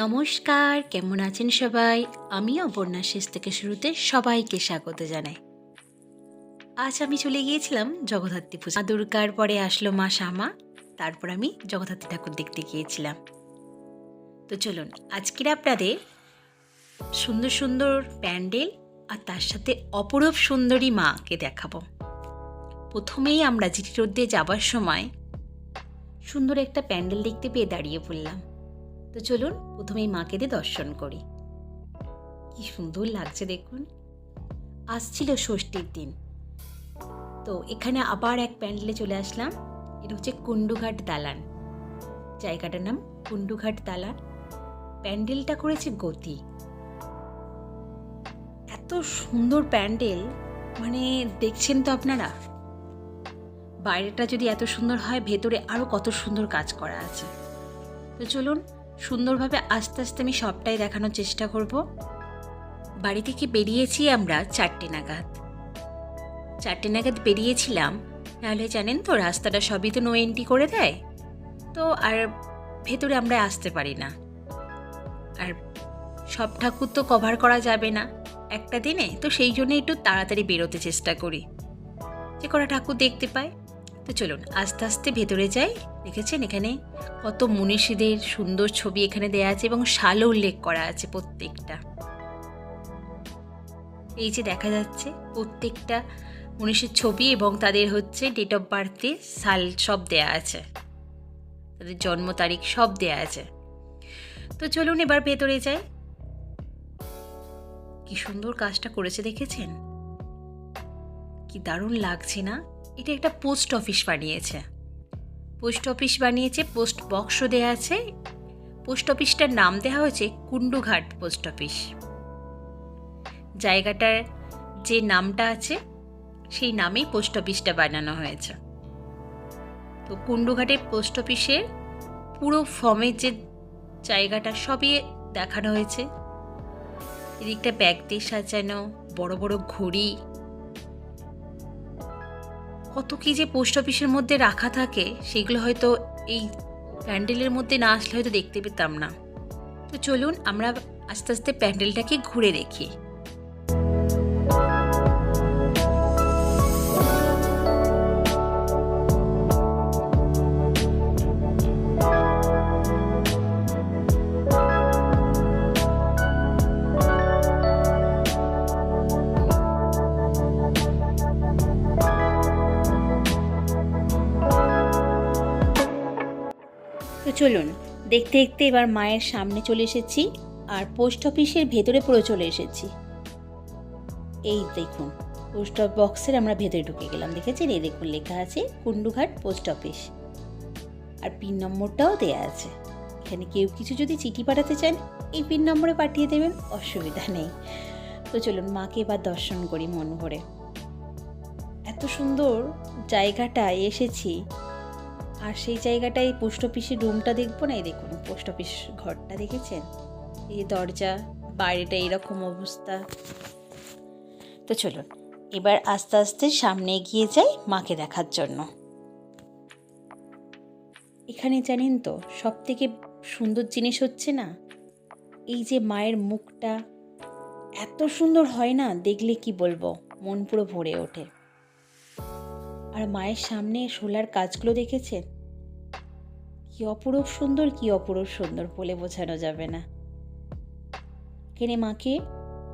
নমস্কার, কেমন আছেন সবাই? আমি অপর্ণা শেষ থেকে শুরুতে সবাইকে স্বাগত জানাই। আজ আমি চলে গিয়েছিলাম জগদ্ধাত্রী পুজো। মা দুর্গার পরে আসলো মা শ্যামা, তারপর আমি জগদ্ধাত্রী ঠাকুর দেখতে গিয়েছিলাম। তো চলুন আজকের আপনাদের সুন্দর সুন্দর প্যান্ডেল আর তার সাথে অপরূপ সুন্দরী মাকে দেখাবো। প্রথমেই আমরা জিটি রোড দিয়ে যাবার সময় সুন্দর একটা প্যান্ডেল দেখতে পেয়ে দাঁড়িয়ে পড়লাম। তো চলুন প্রথমেই মাকে দিয়ে দর্শন করি। কি সুন্দর লাগছে দেখুন। আজ ছিল ষষ্ঠীর দিন, তো এখানে আবার এক প্যান্ডেলে চলে আসলাম। এটা হচ্ছে কুণ্ডুঘাট দালান, জায়গাটার নাম কুণ্ডুঘাট দালান। প্যান্ডেলটা করেছে গতি। এত সুন্দর প্যান্ডেল, মানে দেখছেন তো আপনারা। বাইরেটা যদি এত সুন্দর হয়, ভেতরে আরও কত সুন্দর কাজ করা আছে। তো চলুন সুন্দরভাবে আস্তে আস্তে আমি সবটাই দেখানোর চেষ্টা করব। বাড়ি থেকে বেরিয়েছি আমরা 4টে নাগাদ বেরিয়েছিলাম। নাহলে জানেন তো রাস্তাটা সবই তো নো এন্ট্রি করে দেয়, তো আর ভেতরে আমরা আসতে পারি না। আর সব ঠাকুর তো কভার করা যাবে না একটা দিনে, তো সেই জন্য একটু তাড়াতাড়ি বেরোতে চেষ্টা করি, যে কটা ঠাকুর দেখতে পাই। তো চলুন আস্তে আস্তে ভেতরে যাই। দেখেছেন এখানে কত মনীষীদের সুন্দর ছবি এখানে দেয়া আছে এবং সালও উল্লেখ করা আছে প্রত্যেকটা। এই যে দেখা যাচ্ছে প্রত্যেকটা মনীষীর ছবি এবং তাদের হচ্ছে ডেট অফ বার্থে সাল সব দেয়া আছে, তাদের জন্ম তারিখ সব দেয়া আছে। তো চলুন এবার ভেতরে যাই। কি সুন্দর কাজটা করেছে দেখেছেন, কি দারুণ লাগছে না? এটা একটা পোস্ট অফিস বানিয়েছে, পোস্ট বক্সও দেয়া আছে। পোস্ট অফিসটার নাম দেওয়া হয়েছে কুণ্ডুঘাট পোস্ট অফিস। জায়গাটার যে নামটা আছে সেই নামেই পোস্ট অফিসটা বানানো হয়েছে। তো কুণ্ডুঘাটের পোস্ট অফিসের পুরো ফর্মের যে জায়গাটা সবই দেখানো হয়েছে। এদিকটা ব্যাগ দিয়ে সাজানো, বড় বড় ঘড়ি, কত কি যে পোস্ট অফিসের মধ্যে রাখা থাকে, সেগুলো হয়তো এই প্যান্ডেলের মধ্যে না আসলে হয়তো দেখতে পেতাম না। তো চলুন আমরা আস্তে আস্তে প্যান্ডেলটাকে ঘুরে দেখি। তো চলুন দেখতে দেখতে এবার মায়ের সামনে চলে এসেছি, আর পোস্ট অফিসের ভেতরে পুরো চলে এসেছি। এই দেখুন পোস্ট বক্সের আমরা ভেতরে ঢুকে গেলাম। দেখেছেন এই দেখুন লেখা আছে কুণ্ডুঘাট পোস্ট অফিস, আর পিন নম্বরটাও দেয়া আছে। এখানে কেউ কিছু যদি চিঠি পাঠাতে চান এই পিন নম্বরে পাঠিয়ে দেবেন, অসুবিধা নেই। তো চলুন মাকে এবার দর্শন করি মন ভরে। এত সুন্দর জায়গাটায় এসেছি, আর সেই জায়গাটায় পোস্ট অফিসের রুমটা দেখবো না। এই দেখুন পোস্ট অফিস ঘরটা দেখেছেন, এই দরজা, বাইরেটা এরকম অবস্থা। তো চলুন এবার আস্তে আস্তে সামনে এগিয়ে যাই মাকে দেখার জন্য। এখানে জানেন তো সব থেকে সুন্দর জিনিস হচ্ছে না, এই যে মায়ের মুখটা এত সুন্দর হয় না, দেখলে কি বলবো, মন পুরো ভরে ওঠে। আর মায়ের সামনে শোলার কাজগুলো দেখেছেন, কি অপরূপ সুন্দর বলে বোঝানো যাবে না। এখানে মাকে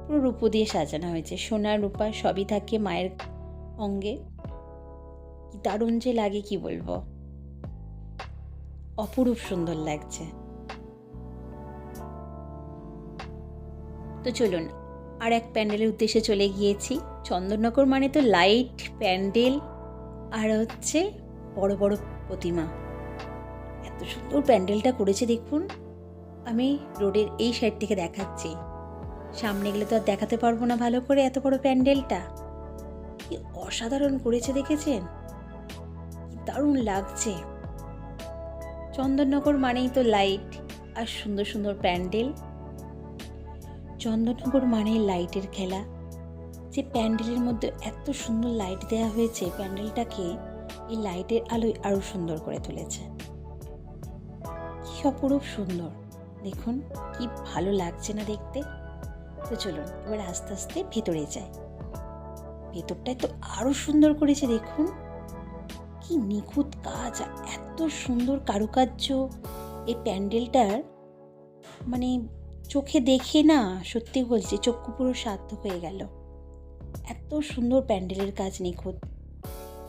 পুরো রূপো দিয়ে সাজানো হয়েছে, সোনা রূপা সবই থাকে মায়ের অঙ্গে। কি দারুণ যে লাগে কি বলবো, অপরূপ সুন্দর লাগছে। তো চলুন আর এক প্যান্ডেলের উদ্দেশ্যে চলে গিয়েছি। চন্দননগর মানে তো লাইট, প্যান্ডেল আর হচ্ছে বড় বড় প্রতিমা। এত সুন্দর প্যান্ডেলটা করেছে দেখুন। আমি রোডের এই সাইড থেকে দেখাচ্ছি, সামনে গেলে তো আর দেখাতে পারবো না ভালো করে। এত বড় প্যান্ডেলটা কি অসাধারণ করেছে দেখেছেন, কি দারুণ লাগছে। চন্দননগর মানেই তো লাইট আর সুন্দর সুন্দর প্যান্ডেল। চন্দননগর মানে লাইটের খেলা। যে প্যান্ডেলের মধ্যে এত সুন্দর লাইট দেওয়া হয়েছে, প্যান্ডেলটাকে এই লাইটের আলোয় আরো সুন্দর করে তুলেছে। কি অপরূপ সুন্দর। দেখুন কি ভালো লাগছে না দেখতে। তো চলুন এবার আস্তে আস্তে ভেতরে যাই। ভেতরটায় তো আরো সুন্দর করেছে, দেখুন কি নিখুঁত কাজ, এত সুন্দর কারুকার্য এই প্যান্ডেলটার। মানে চোখে দেখে না, সত্যি বলছি চক্ষু পুরো সার্থক হয়ে গেল। এত সুন্দর প্যান্ডেলের কাজ, নিখুঁত।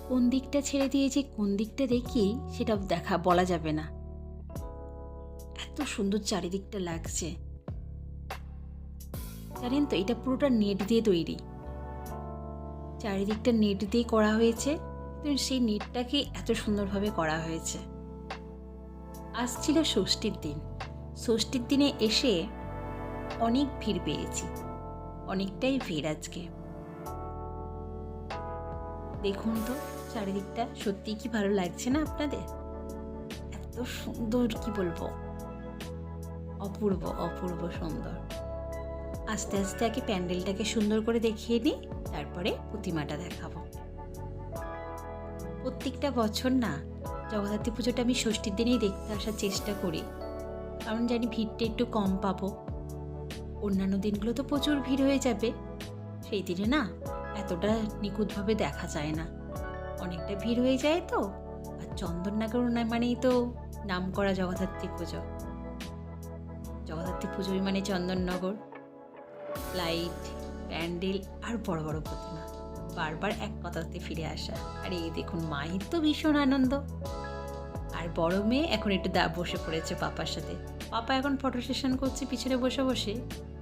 কোন দিকটা ছেড়ে দিয়েছি কোন দিকটা দেখি সেটা বলা যাবে না, এত সুন্দর চারিদিকটা লাগছে। জানেন তো, এটা পুরোটা নেট দিয়ে তৈরি, চারিদিকটা নেট দিয়ে করা হয়েছে। তো সেই নেটটাকে এত সুন্দরভাবে করা হয়েছে। আজ ছিল ষষ্ঠীর দিন। ষষ্ঠীর দিনে এসে অনেক ভিড় পেয়েছি, অনেকটাই ভিড় আজকে। দেখুন তো চারিদিকটা, সত্যিই কি ভালো লাগছে না আপনাদের? এত সুন্দর, কি বলবো, অপূর্ব অপূর্ব সুন্দর। আস্তে আস্তে আগে প্যান্ডেলটাকে সুন্দর করে দেখিয়ে নিই, তারপরে প্রতিমাটা দেখাবো। প্রত্যেকটা বছর না জগদ্ধাত্রী পুজোটা আমি ষষ্ঠীর দিনেই দেখতে আসার চেষ্টা করি, কারণ জানি ভিড়টা একটু কম পাবো। অন্যান্য দিনগুলো তো প্রচুর ভিড় হয়ে যাবে, সেই দিনে না এতটা নিখুঁতভাবে দেখা যায় না, অনেকটা ভিড় হয়ে যায়। তো আর চন্দননগর মানেই তো নাম করা জগদ্ধাত্রী পুজো। জগদ্ধাত্রী পুজোই মানে চন্দননগর, লাইট, প্যান্ডেল আর বড় বড় প্রতিমা, বারবার এক কথাতে ফিরে আসা। আর এই দেখুন, মায়ের তো ভীষণ আনন্দ। আর বড় মেয়ে এখন একটু বসে পড়েছে পাপার সাথে। পাপা এখন ফটো সেশন করছে পিছনে বসে বসে।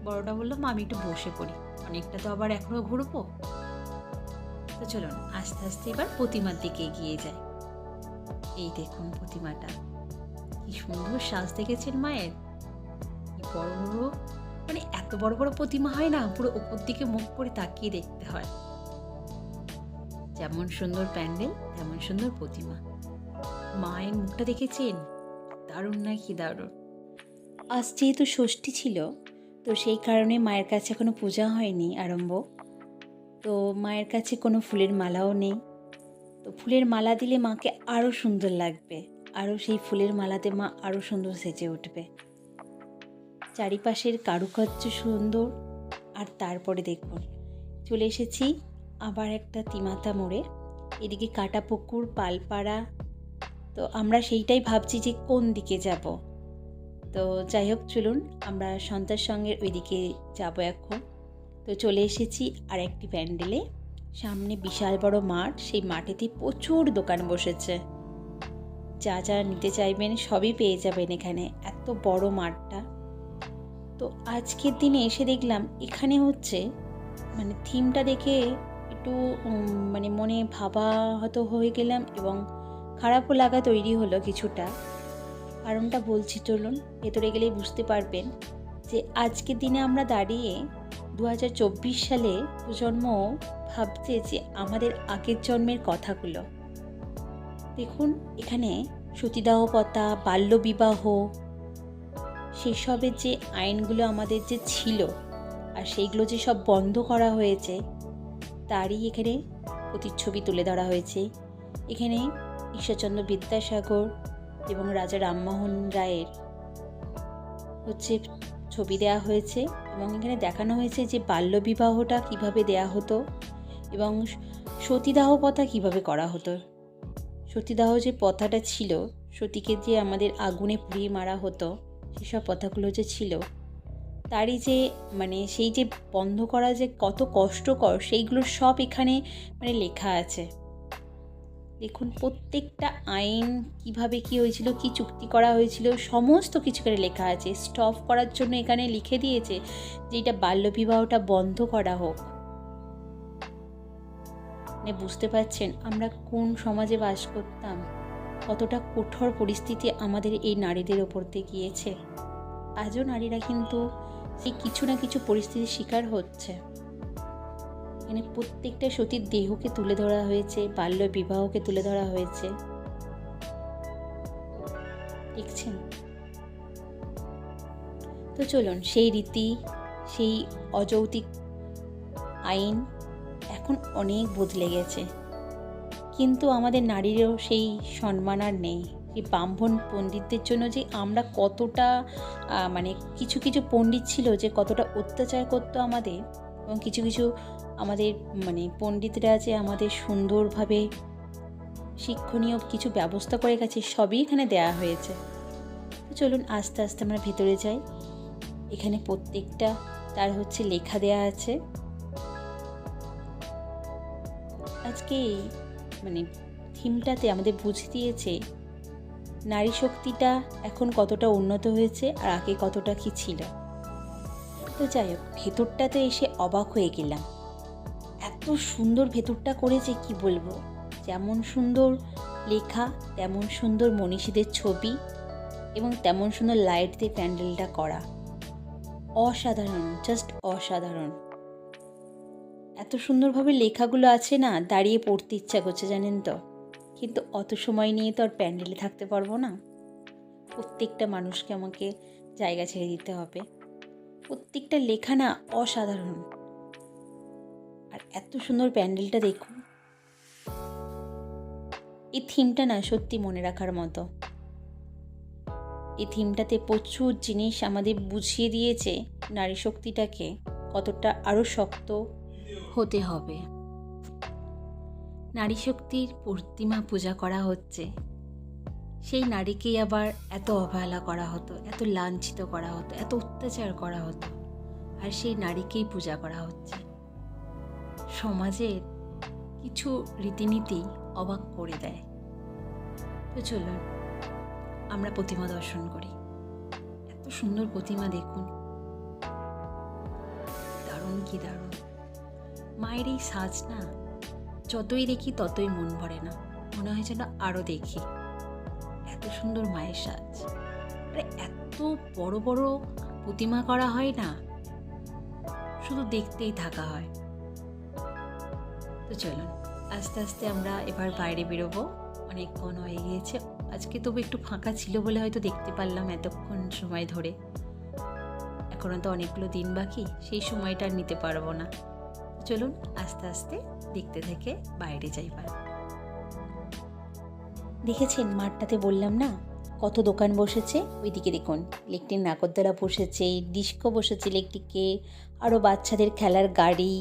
বড়টা বললো, মা আমি একটু বসে পড়ি, অনেকটা তো আবার এখনো ঘুরবো। তো চলুন আস্তে আস্তে এবার প্রতিমার দিকে এগিয়ে যায়। এই দেখুন প্রতিমাটা কি সুন্দর সাজ দেখেছেন মায়ের, কি বড় বড়, মানে এত বড় বড় প্রতিমা হয় না, পুরো ওপর দিকে মুখ করে তাকিয়ে দেখতে হয়। যেমন সুন্দর প্যান্ডেল তেমন সুন্দর প্রতিমা। মায়ের মুখটা দেখেছেন, দারুণ না কি দারুণ। আজ যেহেতু ষষ্ঠী ছিল, তো সেই কারণে মায়ের কাছে এখনো পূজা হয়নি আরম্ভ। তো মায়ের কাছে কোনো ফুলের মালাও নেই। তো ফুলের মালা দিলে মাকে আরও সুন্দর লাগবে, আরও সেই ফুলের মালাতে মা আরও সুন্দর সেজে উঠবে। চারিপাশের কারুকার্য সুন্দর। আর তারপরে দেখুন চলে এসেছি আবার একটা তিমাথা মোড়ে, এদিকে কাটাপুকুর, পালপাড়া। তো আমরা সেইটাই ভাবছি যে কোন দিকে যাব। তো যাই হোক, চলুন আমরা সন্তার সঙ্গে ওইদিকে যাব এখন। তো চলে এসেছি আর একটি প্যান্ডেলে, সামনে বিশাল বড় মাঠ, সেই মাঠেতে প্রচুর দোকান বসেছে। যা যা নিতে চাইবেন সবই পেয়ে যাবেন এখানে, এত বড় মাঠটা। তো আজকের দিনে এসে দেখলাম এখানে হচ্ছে, মানে থিমটা দেখে একটু মানে মনে ভাবা হয়তো হয়ে গেলাম, এবং খারাপও লাগা তৈরি হলো কিছুটা। কারণটা বলছি, চলুন ভেতরে গেলেই বুঝতে পারবেন যে আজকের দিনে আমরা দাঁড়িয়ে 2024 সালে প্রজন্ম ভাবছে যে আমাদের আগের জন্মের কথাগুলো। দেখুন এখানে সতীদাহ প্রথা, বাল্যবিবাহ, সেসবের যে আইনগুলো আমাদের যে ছিল আর সেইগুলো যে সব বন্ধ করা হয়েছে, তারই এখানে প্রতিচ্ছবি তুলে ধরা হয়েছে। এখানে ঈশ্বরচন্দ্র বিদ্যাসাগর এবং রাজা রামমোহন রায়ের হচ্ছে ছবি দেওয়া হয়েছে, এবং এখানে দেখানো হয়েছে যে বাল্যবিবাহটা কিভাবে দেয়া হতো এবং সতীদাহ প্রথা কিভাবে করা হতো। সতীদাহ যে প্রথাটা ছিল, সতীকে যে আমাদের আগুনে পুড়িয়ে মারা হতো, সেসব প্রথাগুলো যে ছিল, তারই যে মানে সেই যে বন্ধ করা যে কত কষ্টকর, সেইগুলো সব এখানে মানে লেখা আছে। দেখুন প্রত্যেকটা আইন কিভাবে কি হয়েছিল, কি চুক্তি করা হয়েছিল, সমস্ত কিছু এখানে লেখা আছে। স্টপ করার জন্য এখানে লিখে দিয়েছে যে এটা বাল্যবিবাহটা বন্ধ করা হোক। মানে বুঝতে পারছেন আমরা কোন সমাজে বাস করতাম, কতটা কঠোর পরিস্থিতি আমাদের এই নারীদের ওপর দিয়ে গিয়েছে। আজও নারীরা কিন্তু সেই কিছু না কিছু পরিস্থিতির শিকার হচ্ছে। এখানে প্রত্যেকটা সতীর দেহকে তুলে ধরা হয়েছে, বাল্য বিবাহকে তুলে ধরা হয়েছে, দেখছেন। তো চলুন সেই রীতি, সেই অযৌক্তিক আইন এখন অনেক বদলে গেছে, কিন্তু আমাদের নারীরও সেই সম্মান আর নেই। এই ব্রাহ্মণ পণ্ডিতদের জন্য যে আমরা কতটা মানে কিছু কিছু পণ্ডিত ছিল যে কতটা অত্যাচার করতো আমাদের, এবং কিছু কিছু আমাদের মানে পণ্ডিতরা যে আমাদের সুন্দরভাবে শিক্ষণীয় কিছু ব্যবস্থা করে গেছে, সবই এখানে দেওয়া হয়েছে। তো চলুন আস্তে আস্তে আমরা ভেতরে যাই। এখানে প্রত্যেকটা তার হচ্ছে লেখা দেয়া আছে। আজকে এই মানে থিমটাতে আমাদের বুঝিয়ে দিয়েছে নারী শক্তিটা এখন কতটা উন্নত হয়েছে আর আগে কতটা কি ছিল। তো যাই হোক, ভেতরটাতে এসে অবাক হয়ে গেলাম, এত সুন্দর ভেতরটা করেছে কি বলবো। যেমন সুন্দর লেখা, তেমন সুন্দর মনীষীদের ছবি, এবং তেমন সুন্দর লাইট দিয়ে প্যান্ডেলটা করা। অসাধারণ, জাস্ট অসাধারণ। এত সুন্দরভাবে লেখাগুলো আছে না, দাঁড়িয়ে পড়তে ইচ্ছা করছে জানেন তো। কিন্তু অত সময় নিয়ে তো আর প্যান্ডেলে থাকতে পারবো না, প্রত্যেকটা মানুষকে আমাকে জায়গা ছেড়ে দিতে হবে। প্রত্যেকটা লেখা না অসাধারণ। আর এত সুন্দর প্যান্ডেলটা দেখুন। এই থিমটা না সত্যি মনে রাখার মতো। এই থিমটাতে প্রচুর জিনিস আমাদের বুঝিয়ে দিয়েছে নারী শক্তিটাকে কতটা আরও শক্ত হতে হবে। নারী শক্তির প্রতিমা পূজা করা হচ্ছে, সেই নারীকেই আবার এত অবহেলা করা হতো, এত লাঞ্ছিত করা হতো, এত অত্যাচার করা হতো, আর সেই নারীকেই পূজা করা হচ্ছে। সমাজের কিছু রীতিনীতি অবাক করে দেয়। তো চলুন আমরা প্রতিমা দর্শন করি। এত সুন্দর প্রতিমা দেখুন, দারুণ কি দারুণ। মায়ের এই সাজ না যতই দেখি ততই মন ভরে না, মনে হয় যেন আরও দেখি। এত সুন্দর মায়ের সাজ, আরে এত বড় বড় প্রতিমা করা হয় না, শুধু দেখতেই থাকা হয়। তো চলুন আস্তে আস্তে আমরা এবার বাইরে বেরোবো, অনেকক্ষণ হয়ে গিয়েছে। আজকে তবু একটু ফাঁকা ছিল বলে হয়তো দেখতে পারলাম এতক্ষণ সময় ধরে। এখনও তো অনেকগুলো দিন বাকি, সেই সময়টা আর নিতে পারবো না। চলুন আস্তে আস্তে দেখতে থেকে বাইরে যাইবার। দেখেছেন মাঠটাতে বললাম না কত দোকান বসেছে। ওইদিকে দেখুন ইলেকট্রিক নাগরদোলা বসেছে, ডিস্কো বসেছে ইলেকট্রিকে, আরও বাচ্চাদের খেলার গাড়ি,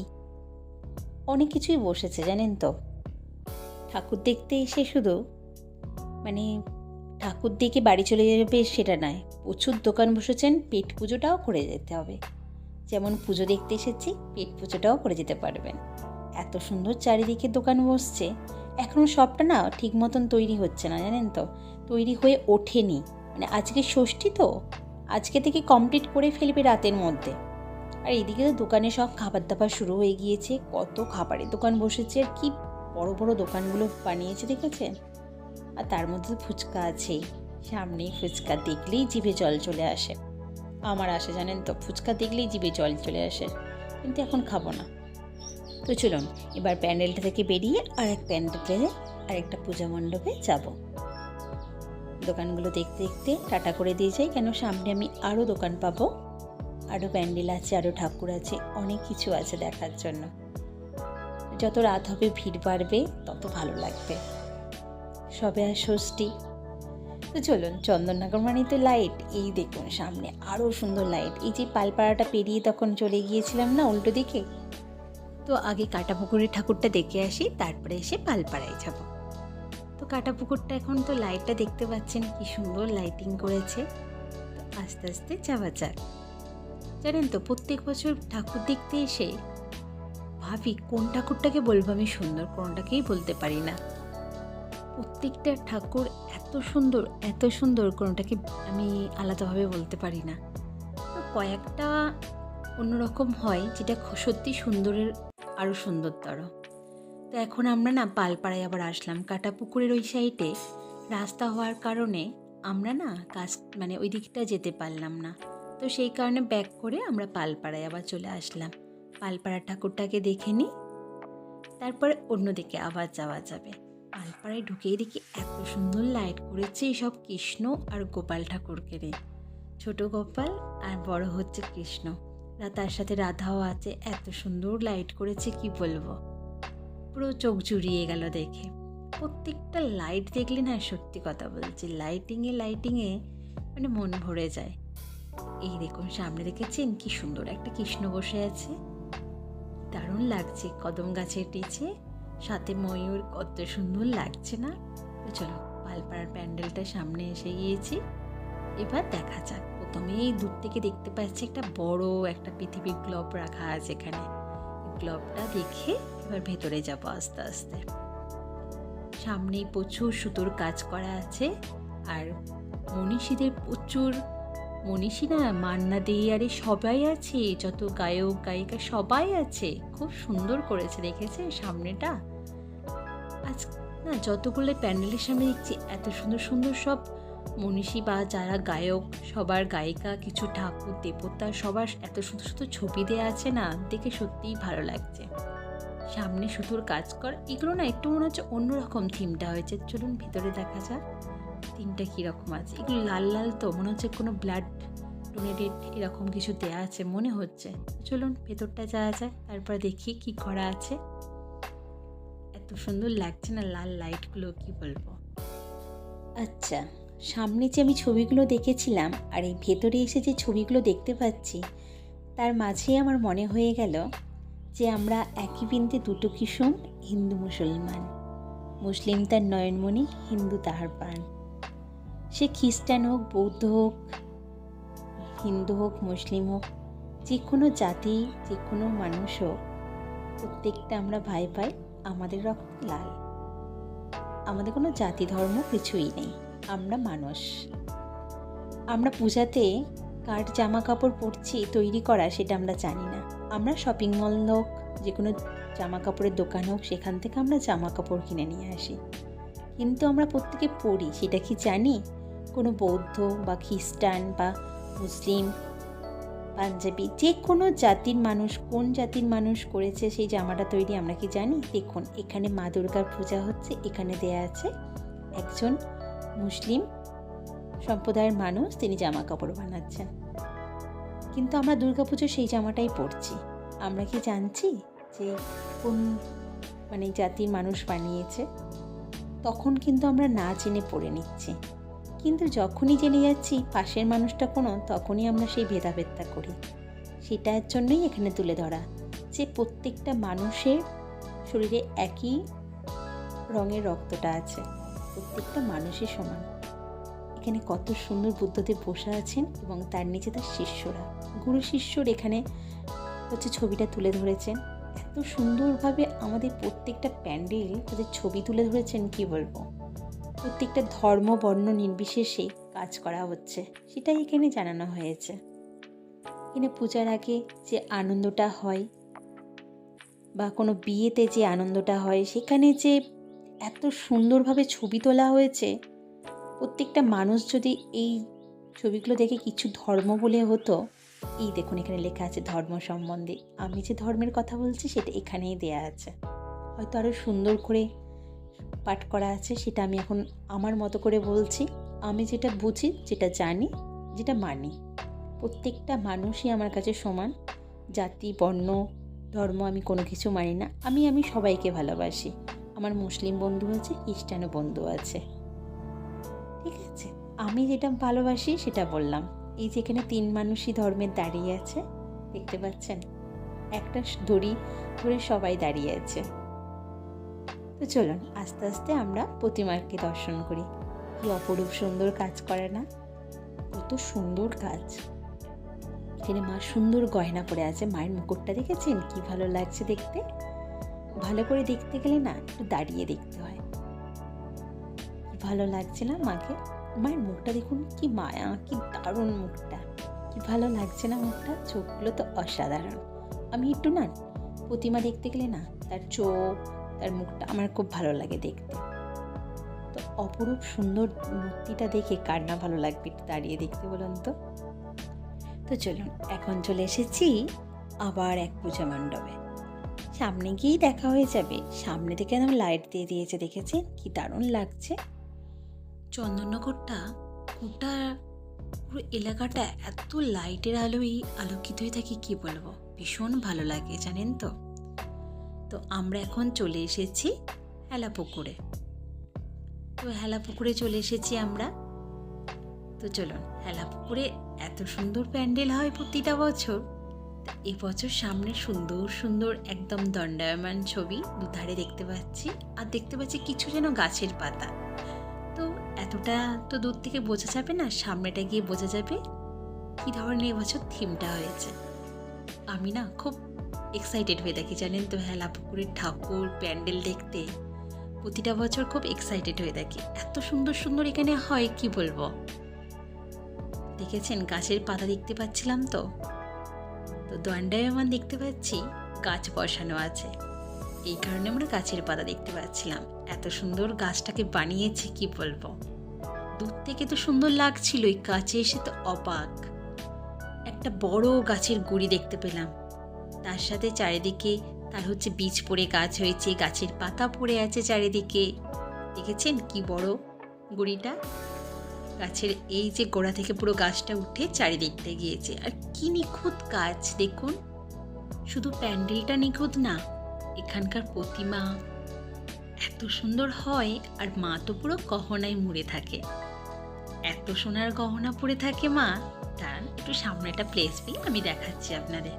অনেক কিছুই বসেছে জানেন তো। ঠাকুর দেখতে এসে শুধু মানে ঠাকুর দেখে বাড়ি চলে যাবে সেটা নয়, প্রচুর দোকান বসেছেন, পেট পুজোটাও করে যেতে হবে। যেমন পুজো দেখতে এসেছি, পেট পুজোটাও করে যেতে পারবেন। এত সুন্দর চারিদিকে দোকান বসছে। এখনও সবটা না ঠিক মতন তৈরি হচ্ছে না জানেন তো, তৈরি হয়ে ওঠেনি। মানে আজকে ষষ্ঠী তো, আজকে থেকে কমপ্লিট করে ফেলবে রাতের মধ্যে। আর এইদিকে তো দোকানে সব খাবার দাবার শুরু হয়ে গিয়েছে, কত খাবারের দোকান বসেছে, আর কি বড় বড় দোকানগুলো বানিয়েছে দেখেছেন। আর তার মধ্যে ফুচকা আছেই, সামনেই ফুচকা দেখলেই জিভে জল চলে আসে। আমার আসে জানেন তো, ফুচকা দেখলেই জিভে জল চলে আসে, কিন্তু এখন খাবো না। তো চলুন এবার প্যান্ডেলটা থেকে বেরিয়ে আর এক প্যান্ডেলে আর একটা পূজা মণ্ডপে যাব। দোকানগুলো দেখতে দেখতে টাটা করে দিয়ে যাই, কেন সামনে আমি আরও দোকান পাবো, আরও প্যান্ডেল আছে, আরও ঠাকুর আছে, অনেক কিছু আছে দেখার জন্য। যত রাত হবে ভিড় বাড়বে, তত ভালো লাগবে। সবে আর ষষ্ঠী। তো চলুন, চন্দননগর মানেই তো লাইট। এই দেখুন সামনে আরও সুন্দর লাইট। এই যে পালপাড়াটা পেরিয়ে তখন চলে গিয়েছিলাম না উল্টো দিকে, তো আগে কাটাপুকুরের ঠাকুরটা দেখে আসি, তারপরে এসে পালপাড়ায় যাব। তো কাটাপুকুরটা এখন তো লাইটটা দেখতে পাচ্ছেন কি সুন্দর লাইটিং করেছে। তো আস্তে আস্তে যাওয়া যাক। জানেন তো প্রত্যেক বছর ঠাকুর দেখতে এসে ভাবি কোন ঠাকুরটাকে বলবো আমি সুন্দর, কোনটাকেই বলতে পারি না। প্রত্যেকটা ঠাকুর এত সুন্দর, এত সুন্দর, কোনোটাকে আমি আলাদাভাবে বলতে পারি না। তো কয়েকটা অন্যরকম হয় যেটা সত্যি সুন্দরের আরও সুন্দরতর। তো এখন আমরা না পালপাড়ায় আবার আসলাম। কাটাপুকুরের ওই সাইডে রাস্তা হওয়ার কারণে আমরা না মানে ওই দিকটা যেতে পারলাম না। তো সেই কারণে ব্যাক করে আমরা পালপাড়ায় আবার চলে আসলাম। পালপাড়ার ঠাকুরটাকে দেখে নিই, তারপরে অন্যদিকে আবার যাওয়া যাবে। পালপাড়ায় ঢুকেই দেখি এত সুন্দর লাইট করেছে সব কৃষ্ণ আর গোপাল ঠাকুরকে নিয়ে। ছোট গোপাল আর বড় হচ্ছে কৃষ্ণ, তার সাথে রাধাও আছে। এত সুন্দর লাইট করেছে কি বলবো, পুরো চোখ জুড়িয়ে গেল দেখে। প্রত্যেকটা লাইট দেখলে না, সত্যি কথা বলছি, লাইটিংয়ে মানে মন ভরে যায়। এই দেখুন সামনে দেখেছেন কি সুন্দর একটা কৃষ্ণ বসে আছে, দারুণ লাগছে, কদম গাছের নিচে সাথে ময়ূর, কত সুন্দর লাগছে না? তো চলো, পালপাড়ার প্যান্ডেলটা সামনে এসে গিয়েছি, এবার দেখা যাক। প্রথমেই দূর থেকে দেখতে পাচ্ছি একটা বড় একটা পৃথিবীর গ্লোব রাখা আছে এখানে। গ্লোবটা দেখে এবার ভেতরে যাব আস্তে আস্তে। সামনেই প্রচুর সুতোর কাজ করা আছে, আর মনীষীদের প্রচুর, মনীষী না, মান্না দে আরে সবাই আছে, যত গায়ক গায়িকা সবাই আছে, খুব সুন্দর করেছে, দেখেছে সামনেটা? আজ না যতগুলো প্যান্ডেলের সামনে দেখছি এত সুন্দর সুন্দর সব মনীষী বা যারা গায়ক, সবার গায়িকা, কিছু ঠাকুর দেবতা, সবার এত সুন্দর সুন্দর ছবি দেওয়া আছে না, দেখে সত্যিই ভালো লাগছে। সামনে সুতোর কাজ কর, এগুলো না একটু মনে হচ্ছে অন্যরকম থিমটা হয়েছে। চলুন ভেতরে দেখা যাক থিমটা কীরকম আছে। এগুলো লাল লাল তো মনে হচ্ছে কোনো ব্লাড ডোনেটেড এরকম কিছু দেওয়া আছে মনে হচ্ছে। চলুন ভেতরটা যাওয়া যাক, তারপর দেখি কি করা আছে। এত সুন্দর লাগছে না লাল লাইটগুলো, কি বলবো। আচ্ছা, সামনে যে আমি ছবিগুলো দেখেছিলাম আর এই ভেতরে এসে যে ছবিগুলো দেখতে পাচ্ছি, তার মাঝেই আমার মনে হয়ে গেল যে আমরা একই বৃন্তে দুটো কিশোর, হিন্দু মুসলমান। মুসলিম তার নয়নমণি, হিন্দু তাহার প্রাণ। সে খ্রিস্টান হোক, বৌদ্ধ হোক, হিন্দু হোক, মুসলিম হোক, যে কোনো জাতি, যে কোনো মানুষ হোক, প্রত্যেকটা আমরা ভাই ভাই, আমাদের রক্ত লাল। আমাদের কোনো জাতি ধর্ম কিছুই নেই, আমরা মানুষ। আমরা পূজাতে কার জামা কাপড় পরছি তৈরি করা সেটা আমরা জানি না। আমরা শপিং মল হোক, যে কোনো জামা কাপড়ের দোকান হোক, সেখান থেকে আমরা জামা কাপড় কিনে নিয়ে আসি, কিন্তু আমরা প্রত্যেকে পরি সেটা কি জানি? কোনো বৌদ্ধ বা খ্রিস্টান বা মুসলিম, পাঞ্জাবি, যে কোনো জাতির মানুষ, কোন জাতির মানুষ করেছে সেই জামাটা তৈরি আমরা কি জানি? দেখুন এখানে মা দুর্গার পূজা হচ্ছে, এখানে দেয়া আছে একজন মুসলিম সম্প্রদায়ের মানুষ, তিনি জামা কাপড় বানাচ্ছেন, কিন্তু আমরা দুর্গাপুজো সেই জামাটাই পরছি। আমরা কি জানছি যে কোন মানে জাতির মানুষ বানিয়েছে? তখন কিন্তু আমরা না জেনে পড়ে নিচ্ছি, কিন্তু যখনই জেনে যাচ্ছি পাশের মানুষটা কোনো, তখনই আমরা সেই ভেদাভেদটা করি। সেটার জন্যই এখানে তুলে ধরা যে প্রত্যেকটা মানুষের শরীরে একই রঙের রক্তটা আছে, প্রত্যেকটা মানুষের সমান। এখানে কত সুন্দর বুদ্ধদেব বসে আছেন এবং তার নিচে তার শিষ্যরা, গুরু শিষ্যর এখানে হচ্ছে ছবিটা তুলে ধরেছেন। এত সুন্দরভাবে আমাদের প্রত্যেকটা প্যান্ডেল তাদের ছবি তুলে ধরেছেন, কি বলবো। প্রত্যেকটা ধর্ম বর্ণ নির্বিশেষে কাজ করা হচ্ছে, সেটাই এখানে জানানো হয়েছে। এখানে পূজার আগে যে আনন্দটা হয় বা কোনো বিয়েতে যে আনন্দটা হয়, সেখানে যে এত সুন্দরভাবে ছবি তোলা হয়েছে, প্রত্যেকটা মানুষ যদি এই ছবিগুলো দেখে কিছু ধর্ম বলে হতো, এই দেখুন এখানে লেখা আছে ধর্ম সম্বন্ধে। আমি যে ধর্মের কথা বলছি সেটা এখানেই দেয়া আছে, হয়তো আরও সুন্দর করে পাঠ করা আছে, সেটা আমি এখন আমার মতো করে বলছি। আমি যেটা বুঝি, যেটা জানি, যেটা মানি, প্রত্যেকটা মানুষই আমার কাছে সমান। জাতি বর্ণ ধর্ম আমি কোনো কিছু মানি না। আমি সবাইকে ভালোবাসি। আমার মুসলিম বন্ধু আছে, খ্রিস্টানও বন্ধু আছে, ঠিক আছে? আমি যেটা ভালোবাসি সেটা বললাম। এই যেখানে 3 মানুষই ধর্মের দাঁড়িয়ে আছে, দেখতে পাচ্ছেন? একটা দড়ি ধরে সবাই দাঁড়িয়ে আছে। তো চলুন আস্তে আস্তে আমরা প্রতিমাকে দর্শন করি। কি অপরূপ সুন্দর কাজ করে না? কত সুন্দর কাজ। এখানে মা সুন্দর গয়না পরে আছে, মায়ের মুকুটটা দেখেছেন? কি ভালো লাগছে দেখতে। ভালো করে দেখতে গেলে না একটু দাঁড়িয়ে দেখতে হয়। কি ভালো লাগছে না মাকে? মায়ের মুখটা দেখুন, কি মায়া, কি দারুণ মুখটা, কি ভালো লাগছে না মুখটা? চোখগুলো তো অসাধারণ। আমি একটু না প্রতিমা দেখতে গেলে না তার চোখ, তার মুখটা আমার খুব ভালো লাগে দেখতে। তো অপরূপ সুন্দর মূর্তিটা দেখে কার না ভালো লাগবে একটু দাঁড়িয়ে দেখতে, বলুন তো? তো চলুন, এখন চলে এসেছি আবার এক পূজা মণ্ডপে। সামনে গিয়েই দেখা হয়ে যাবে। সামনে থেকে একদম লাইট দিয়ে দিয়েছে, দেখেছেন? কি দারুণ লাগছে। চন্দননগরটা গোটা পুরো এলাকাটা এত লাইটের আলোয় আলোকিত হয়ে থাকে, কি বলবো, ভীষণ ভালো লাগে, জানেন তো? তো আমরা এখন চলে এসেছি হেলাপুকুরে। তো হেলা পুকুরে চলে এসেছি আমরা। তো চলুন, হেলা পুকুরে এত সুন্দর প্যান্ডেল হয় প্রতিটা বছর। এবছর সামনে সুন্দর সুন্দর একদম দণ্ডায়মান ছবি দুধারে দেখতে পাচ্ছি, আর দেখতে পাচ্ছি কিছু যেন গাছের পাতা। তো এতটা তো দূর থেকে বোঝা যাবে না, সামনেটা গিয়ে বোঝা যাবে কী ধরনের এবছর থিমটা হয়েছে। আমি না খুব এক্সাইটেড হয়ে থাকি জানেন তো, হেলা পুকুরের ঠাকুর প্যান্ডেল দেখতে প্রতিটা বছর খুব এক্সাইটেড হয়ে থাকি। এত সুন্দর সুন্দর এখানে হয় কি বলবো। দেখেছেন গাছের পাতা দেখতে পাচ্ছিলাম, তো দণ্ডায়মান দেখতে পাচ্ছি গাছ বসানো আছে, এই কারণে আমরা গাছের পাতা দেখতে পাচ্ছিলাম। এত সুন্দর গাছটাকে বানিয়েছে কি বলবো, দূর থেকে তো সুন্দর লাগছিল, এই কাছে এসে তো অবাক। একটা বড় গাছের গুড়ি দেখতে পেলাম, তার সাথে চারিদিকে তার হচ্ছে বীজ পড়ে গাছ হয়েছে, গাছের পাতা পড়ে আছে চারিদিকে। দেখেছেন কি বড় গুড়িটা, গাছের এই যে গোড়া থেকে পুরো গাছটা উঠে চারিদিকটা গিয়েছে। আর কি নিখুঁত কাজ দেখুন, শুধু প্যান্ডেলটা নিখুঁত না, এখানকার প্রতিমা এত সুন্দর হয়। আর মা তো পুরো গহনায় মুড়ে থাকে, এত সোনার গহনা পরে থাকে মা। তার একটু সামনেটা প্লেস পেয়ে আমি দেখাচ্ছি আপনাদের,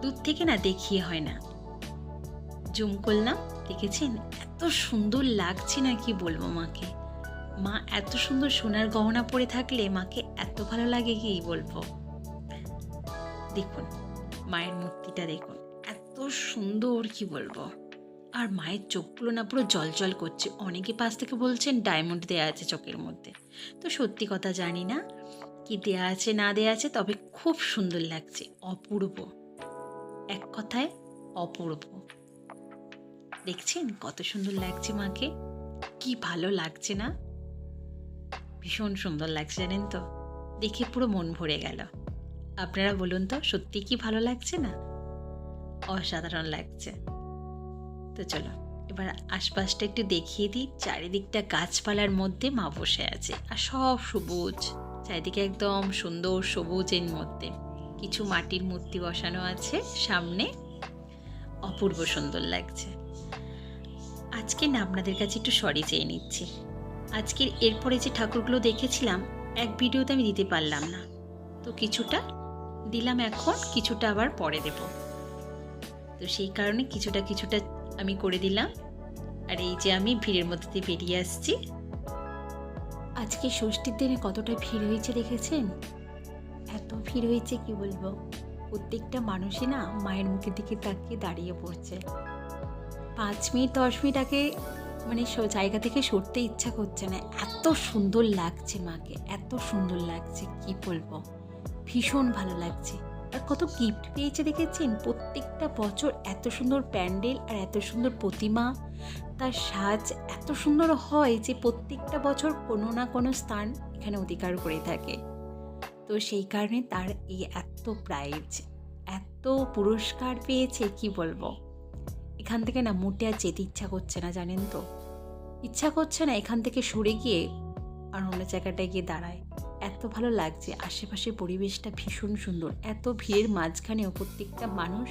দূর থেকে না দেখিয়ে হয় না, জুম করলাম। দেখেছেন এত সুন্দর লাগছে না কি বলবো মাকে। মা এত সুন্দর সোনার গহনা পরে থাকলে মাকে এত ভালো লাগে কি বলবো। দেখুন মায়ের মূর্তিটা দেখুন, এত সুন্দর কি বলবো। আর মায়ের চোখগুলো না পুরো জল জল করছে। অনেকে পাশ থেকে বলছেন ডায়মন্ড দেয়া আছে চোখের মধ্যে, তো সত্যি কথা জানি না কি দেয়া আছে না দেয়া আছে, তবে খুব সুন্দর লাগছে, অপূর্ব, এক কথায় অপূর্ব। দেখছেন কত সুন্দর লাগছে মাকে, কি ভালো লাগছে না, ভীষণ সুন্দর লাগছে জানেন তো, দেখে পুরো মন ভরে গেল। আপনারা বলুন তো সত্যি কি ভালো লাগছে না, অসাধারণ লাগছে। তো চলো এবার আশপাশটা একটু দেখিয়ে দিই। চারিদিকটা গাছপালার মধ্যে মা বসে আছে, আর সব সবুজ, চারিদিকে একদম সুন্দর সবুজের মধ্যে কিছু মাটির মূর্তি বসানো আছে সামনে, অপূর্ব সুন্দর লাগছে। আজকে না আপনাদের কাছে একটু সরি চেয়ে নিচ্ছি। আজকের এরপরে যে ঠাকুরগুলো দেখেছিলাম এক ভিডিওতে আমি দিতে পারলাম না, তো কিছুটা দিলাম এখন, কিছুটা আবার পরে দেব, তো সেই কারণে কিছুটা আমি করে দিলাম। আর এই যে আমি ভিড়ের মধ্যে দিয়ে বেরিয়ে আসছি। আজকে ষষ্ঠীর দিনে কতটা ভিড় হয়েছে দেখেছেন, এত ভিড় হয়েছে কি বলবো। প্রত্যেকটা মানুষই না মায়ের মুখের দিকে তাকিয়ে দাঁড়িয়ে পড়ছে। 5 মিনিট 10 মিনিট আগে মানে জায়গা থেকে সরতে ইচ্ছা করছে না, এত সুন্দর লাগছে মাকে, এত সুন্দর লাগছে কি বলবো, ভীষণ ভালো লাগছে। আর কত গিফট পেয়েছে দেখেছেন, প্রত্যেকটা বছর এত সুন্দর প্যান্ডেল আর এত সুন্দর প্রতিমা, তার সাজ এত সুন্দর হয় যে প্রত্যেকটা বছর কোনো না কোনো স্থান এখানে অধিকার করে থাকে। তো সেই কারণে তার এই এত প্রাইজ, এত পুরস্কার পেয়েছে কি বলবো। এখান থেকে না মোটে আর যেতে ইচ্ছা করছে না জানেন তো, ইচ্ছা করছে না এখান থেকে সরে গিয়ে আর অন্য জায়গাটায় গিয়ে দাঁড়ায়। এত ভালো লাগছে, আশেপাশের পরিবেশটা ভীষণ সুন্দর, এত ভিড়ের মাঝখানেও প্রত্যেকটা মানুষ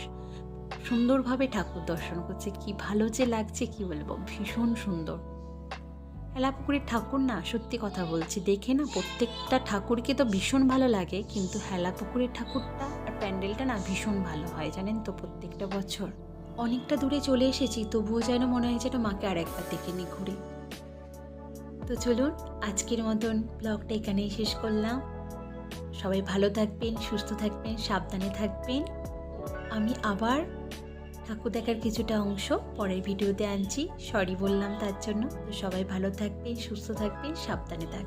সুন্দরভাবে ঠাকুর দর্শন করছে, কি ভালো যে লাগছে কি বলবো, ভীষণ সুন্দর। হেলা পুকুরের ঠাকুর না সত্যি কথা বলছি, দেখে না প্রত্যেকটা ঠাকুরকে তো ভীষণ ভালো লাগে, কিন্তু হেলা পুকুরের ঠাকুরটা আর প্যান্ডেলটা না ভীষণ ভালো হয় জানেন তো প্রত্যেকটা বছর। অনেকটা দূরে চলে এসেছি, তবুও যেন মনে হয় যেন মাকে আর একবার দেখে নি ঘুরে। তো চলুন আজকের মতন ব্লগটা এখানেই শেষ করলাম। সবাই ভালো থাকবেন, সুস্থ থাকবেন, সাবধানে থাকবেন। আমি আবার ঠাকুর দেখার কিছুটা অংশ পরের ভিডিওতে আনছি, সরি বললাম তার জন্য। তো সবাই ভালো থাকবেন, সুস্থ থাকবেন, সাবধানে থাকবেন।